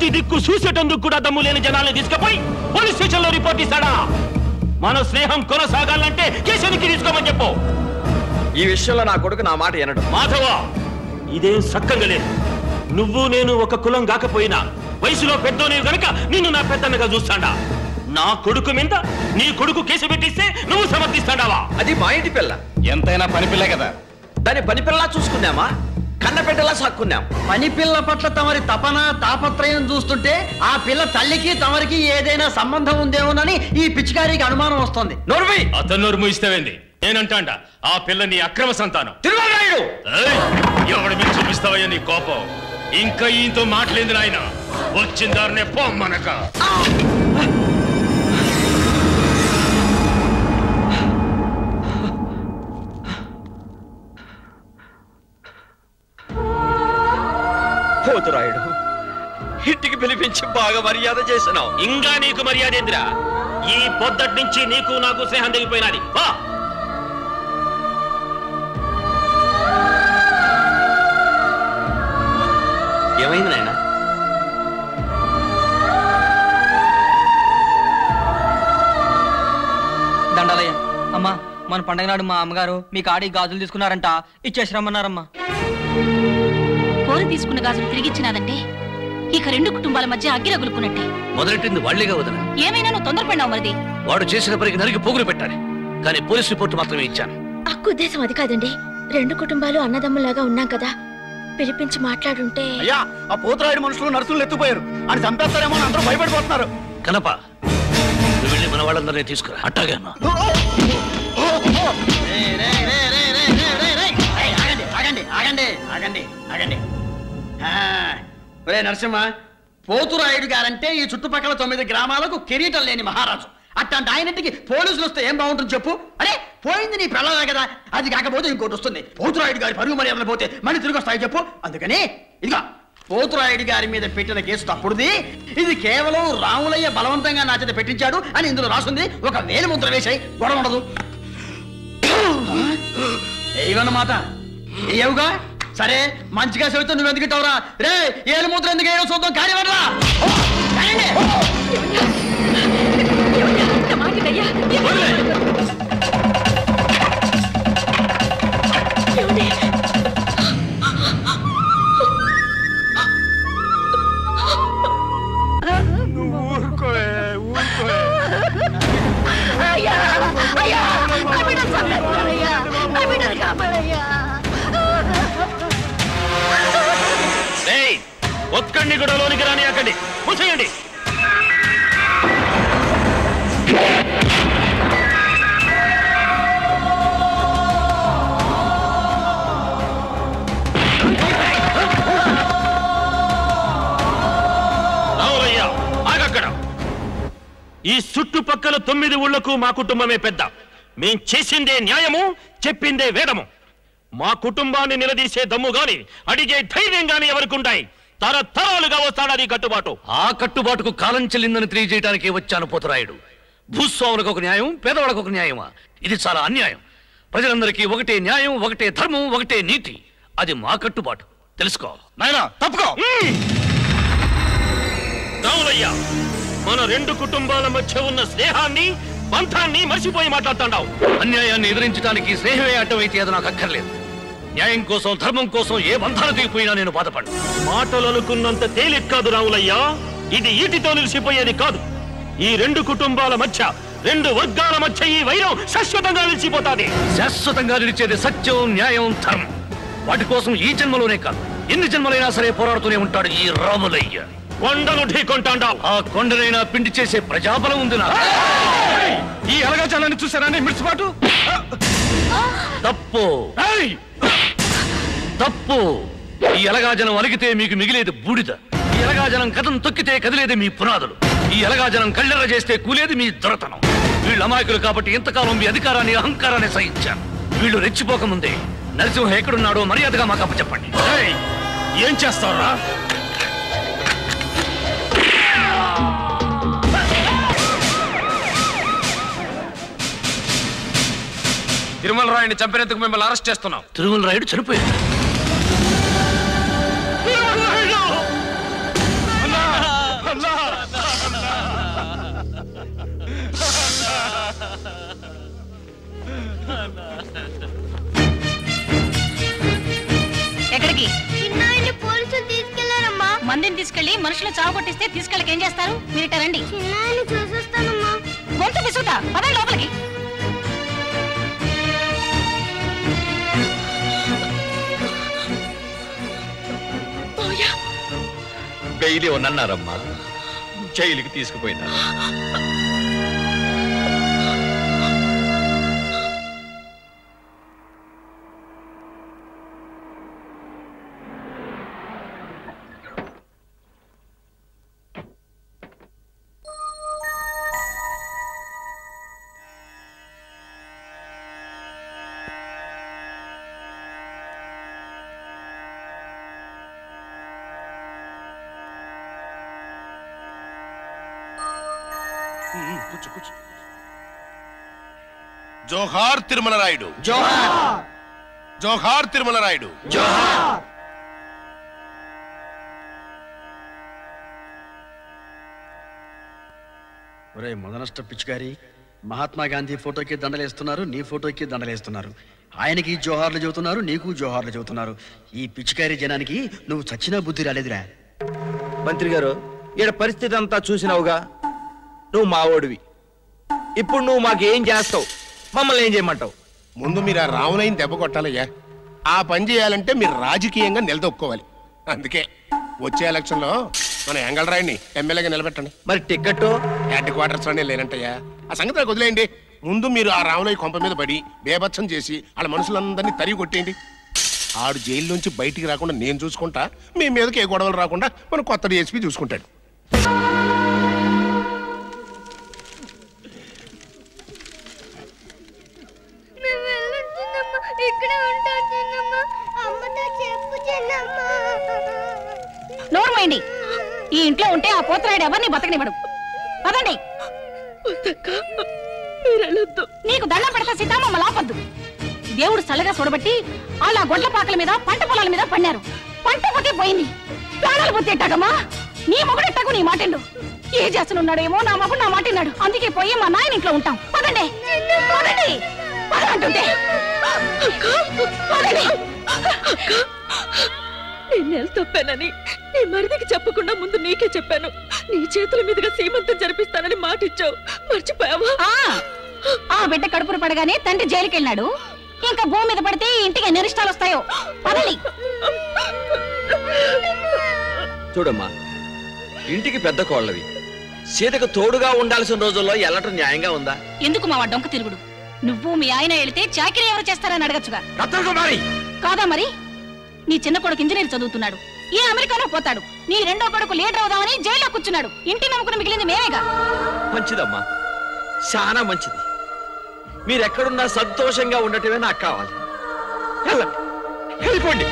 ప్రతి దిక్కు చూసేటందుకు కూడా దమ్ము లేని జనాల్ని తీసుకుపోయి పోలీస్ స్టేషన్ లో రిపోర్ట్ ఇస్తాడా? మన స్నేహం కొనసాగాలంటే కేసునికి తీసుకోమని చెప్పు. ఈ విషయంలో నా కొడుకు నా మాట వినడు. మాధవ, ఇదేం సక్కంగా లేదు. నువ్వు నేను ఒక కులం కాకపోయినా వయసులో పెద్దోనివి గనక నిన్ను నా పెద్దన్నగా చూస్తాడా? నా కొడుకు మీద నీ కొడుకు కేసు పెట్టిస్తే నువ్వు సమర్థిస్తాడావా? అది మా ఇంటి పిల్ల. ఎంతైనా పని పిల్ల కదా. దాన్ని పని పిల్లలా చూసుకుందామా, కన్నపెట్టలా సాక్కున్నాం. పని పిల్ల పట్ల తమరి తపన తాపత్రయం చూస్తుంటే ఆ పిల్ల తల్లికి తమరికి ఏదైనా సంబంధం ఉందేమోనని ఈ పిచ్చికారికి అనుమానం వస్తుంది. నోర్వి అతను నోరు మూయిస్తావేంది? నేనంటాండా ఆ పిల్ల నీ అక్రమ సంతానం. తిరుమలరాయుడు, ఎవడి మీద చూపిస్తావయ్యా నీ కోపం? ఇంకా ఈయనతో మాట్లాడింది నాయన. వచ్చిందారనే పొమ్మనక. పోతురాయుడు, ఇంటికి పిలిపించి బాగా మర్యాద చేసినావు. ఇంకా నీకు మర్యాద ఏందిరా? ఈ పొద్దటి నుంచి నీకు నాకు స్నేహం దిగిపోయినది. ఏమైంది నాయన? దండాలయ్య. అమ్మా, మన పండగ నాడు మా అమ్మగారు మీ కాడి గాజులు తీసుకున్నారంట, ఇచ్చేసి రమ్మన్నారమ్మా. కోరి తీసుకున్న గాజులు తిరిగిచ్చినాదంటే ఇక రెండు కుటుంబాల మధ్య అగ్గి రగులుకున్నట్టే. మొదలెట్టింది వాళ్లేగా వదిన. ఏమైనా నువ్వు తొందరపడినావు మరిది. వాడు చేసిన పనికి నరికి పోగులు పెట్టాలి, కానీ పోలీస్ రిపోర్ట్ మాత్రమే ఇచ్చాను. అక్కు ఉద్దేశం అది కాదండి. రెండు కుటుంబాలు అన్నదమ్ములాగా ఉన్నాం కదా, పిలిపించి మాట్లాడుంటే. అయ్యా, ఆ పోతురాయుడు మనుషులు నర్సులు ఎత్తుపోయారు అని చంపేస్తారేమో అని అందరూ భయపడిపోతున్నారు. కనప, నువ్వు వెళ్ళి మన వాళ్ళందరినీ తీసుకురా. అట్టాగే అన్నా. నరసింహ, పోతురాయుడు గారంటే ఈ చుట్టుపక్కల 9 గ్రామాలకు కిరీటం లేని మహారాజు. అట్లాంటి ఆయనంటికి పోలీసులు వస్తే ఏం బాగుంటుంది చెప్పు? అరే, పోయింది నీ పిల్లలే కదా, అది కాకపోతే ఇంకోటి వస్తుంది. పోతురాయుడు గారి పరుగు మర్యాదలు పోతే మళ్ళీ తిరిగి వస్తాయి చెప్పు. అందుకని ఇదిగా పోతురాయుడు గారి మీద పెట్టిన కేసు తప్పుడుది. ఇది కేవలం రాములయ్య బలవంతంగా నా చేత పెట్టించాడు అని ఇందులో రాసుంది. ఒక వేలు ముద్ర వేసాయి, గొడవ ఉండదు. ఏవన్నమాట ఏవుగా? సరే, మంచిగా చెబుతూ నువ్వు ఎందుకు ఇట్టవరా? రే, ఏలు ముద్ర ఎందుకు ఏమో చూద్దాం. కానివ్వరా? ఒక్కడిని కూడా లోనికి రాని అక్కడి మూసేయండి. రావులయ్యా, ఆగక్కడ. ఈ చుట్టుపక్కల 9 ఊళ్లకు మా కుటుంబమే పెద్ద. మేం చేసిందే న్యాయము, చెప్పిందే వేదము. మా కుటుంబాన్ని నిలదీసే దమ్ము గాని అడిగే ధైర్యం గాని ఎవరికుంటాయి? తరతరాలుగా వస్తాడది కట్టుబాటు. ఆ కట్టుబాటుకు కాలం చెల్లిందని తెలియజేయడానికి వచ్చాను పోతురాయుడు. భూస్వాములకు ఒక న్యాయం, పేదవాళ్ళకు ఒక న్యాయమా? ఇది చాలా అన్యాయం. ప్రజలందరికీ ఒకటే న్యాయం, ఒకటే ధర్మం, ఒకటే నీతి. అది మా కట్టుబాటు. తెలుసుకో నాయనా. తప్పుకో. రావులయ్యా, మన రెండు కుటుంబాల మధ్య ఉన్న స్నేహాన్ని, బంధాన్ని మర్చిపోయి మాట్లాడుతున్నావు. అన్యాయాన్ని ఎదిరించడానికి స్నేహమే అడ్డమైతే అది నాకు అక్కర్లేదు. న్యాయం కోసం, ధర్మం కోసం ఏ బంధాలు దిగిపోయినా నేను బాధపడ్డా. మాటలు అనుకున్నంత తేలిక కాదు రావులయ్యా. ఇది ఈటితో నిలిచిపోయేది కాదు. ఈ రెండు కుటుంబాల మధ్య, రెండు వర్గాల మధ్య ఈ వైరం శాశ్వతంగా నిలిచిపోతాది. శాశ్వతంగా నిలిచేది సత్యం, న్యాయం, ధర్మం. వాటి కోసం ఈ జన్మలోనే కాదు, ఎన్ని జన్మలైనా సరే పోరాడుతూనే ఉంటాడు ఈ రాములయ్య. కొండను ఢీకొంటాండావు. ఆ కొండనైనా పిండి చేసే ప్రజాబలం ఉంది నా. ఈ అలగాచారాన్ని చూసారని మిడిసిపాటు. తప్పు, తప్పు. ఈ ఎలగాజనం అలిగితే మీకు మిగిలేది బూడిద. ఈ ఎలగాజనం కథం తొక్కితే కదిలేది మీ పునాదులు. ఈ ఎలగాజనం కళ్ళెర్ర చేస్తే కూలేది మీ దొరతనం. వీళ్ళు అమాయకులు కాబట్టి ఇంతకాలం మీ అధికారాన్ని, అహంకారాన్ని సహించాను. వీళ్ళు రెచ్చిపోకముందే నరసింహ ఎక్కడున్నాడో మర్యాదగా మాకు అప్పచెప్పండి. ఏం చేస్తారా? తిరుమలరాయుడిని చంపినందుకు మిమ్మల్ని అరెస్ట్ చేస్తున్నాం. తిరుమలరాయుడు చనిపోయాడు. మందిని తీసుకెళ్లి మనుషులు చావగొట్టిస్తే తీసుకెళ్ళకి ఏం చేస్తారు? మీరు రండి. గొంతు పిసుకుతా, పదండి లోపలికి. బెయిలి ఉన్నారమ్మా, జైలుకి తీసుకుపోయినా. జోహార్ తిరుమల రాయుడు, జోహార్. జోహార్ తిరుమల రాయుడు, జోహార్. ఒరే మొదనష్ట పిచ్చిగారి, మహాత్మా గాంధీ ఫోటోకి దండలేస్తున్నారు, నీ ఫోటోకి దండలేస్తున్నారు. ఆయనకి జోహార్లు చెబుతున్నారు, నీకు జోహార్లు చెబుతున్నారు. ఈ పిచ్చికారి జనానికి నువ్వు చచ్చినా బుద్ధి రాలేదురా. మంత్రి గారు, ఈడ పరిస్థితి అంతా చూసినావుగా. నువ్వు మా ఓడివి, ఇప్పుడు నువ్వు మాకేం చేస్తావు? మమ్మల్ని ఏం చేయమంటావు? ముందు మీరు ఆ రావునైన దెబ్బ కొట్టాలయ్యా. ఆ పని చేయాలంటే మీరు రాజకీయంగా నిలదొక్కోవాలి. అందుకే వచ్చే ఎలక్షన్ లో మన ఎంగళరాయుడిని ఎమ్మెల్యేగా నిలబెట్టండి. మరి టికెట్ హెడ్ క్వార్టర్స్ లోనే లేనంటయ్యా. ఆ సంగతి నాకు వదిలేయండి. ముందు మీరు ఆ రావునయ్య కొంప మీద పడి బేభత్సం చేసి వాళ్ళ మనుషులందరినీ తరిగి కొట్టేయండి. ఆడు జైలు నుంచి బయటికి రాకుండా నేను చూసుకుంటా, మీ మీదకి ఏ గొడవలు రాకుండా మన కొత్త డిఎస్పీ చూసుకుంటాడు. నోర్మైండి, ఈ ఇంట్లో ఉంటే ఆ పోతరాయుడు ఎవరిని బతకనివ్వడు. పదండి. నీకు దండం పెడతా సీతా, మమ్మల్ని ఆపద్దు. దేవుడు చల్లగా చూడబట్టి అలా గొడ్ల పాకల మీద పంట పొలాల మీద పడినారు. పంట పొట్టి పోయింది, ప్రాణాలు పొత్తేటాగమ్మా. నీ మొగుడెట్టాకు నీ మాటిండు. ఏ చేస్తున్నాడో ఏమో, నా మొగుడు నా మాటిన్నాడు. అందుకే పోయి మా నాయన ఇంట్లో ఉంటాం. పదండి పదండి పదంటుంటే. నేను తప్పానని నీ మరిదికి చెప్పకుండా ముందు నీకే చెప్పాను. నీ చేతుల మీదుగా సీమంతం జరిపిస్తానని మాటిచ్చావు, మర్చిపోయావా? ఆ బిడ్డ కడుపును పడగానే తండ్రి జైలుకి వెళ్ళాడు. ఇంకా భూమి మీద పడితే ఇంటికి ఎన్ని అరిష్టాలు వస్తాయో. పదండి. చూడమ్మా, ఇంటికి పెద్ద కోళ్ళవి, సీతకు తోడుగా ఉండాల్సిన రోజుల్లో ఎల్లటం న్యాయంగా ఉందా? ఎందుకు మా డొంక తిరుగుడు? నువ్వు మీ ఆయన వెళితే చాకరీ ఎవరు చేస్తారని అడగచ్చుగా. కాదా మరి? నీ చిన్న కొడుకు ఇంజనీర్ చదువుతున్నాడు, ఈ అమెరికాలో పోతాడు. నీ రెండో కొడుకు లీడర్ అవుదామని జైల్లో కూర్చున్నాడు. ఇంటి నమ్ముకుని మిగిలింది మేమేగా. మంచిదమ్మా, చాలా మంచిది. మీరెక్కడున్నా సంతోషంగా ఉండటమే నాకు కావాలి. వెళ్ళండి, వెళ్ళిపోండి.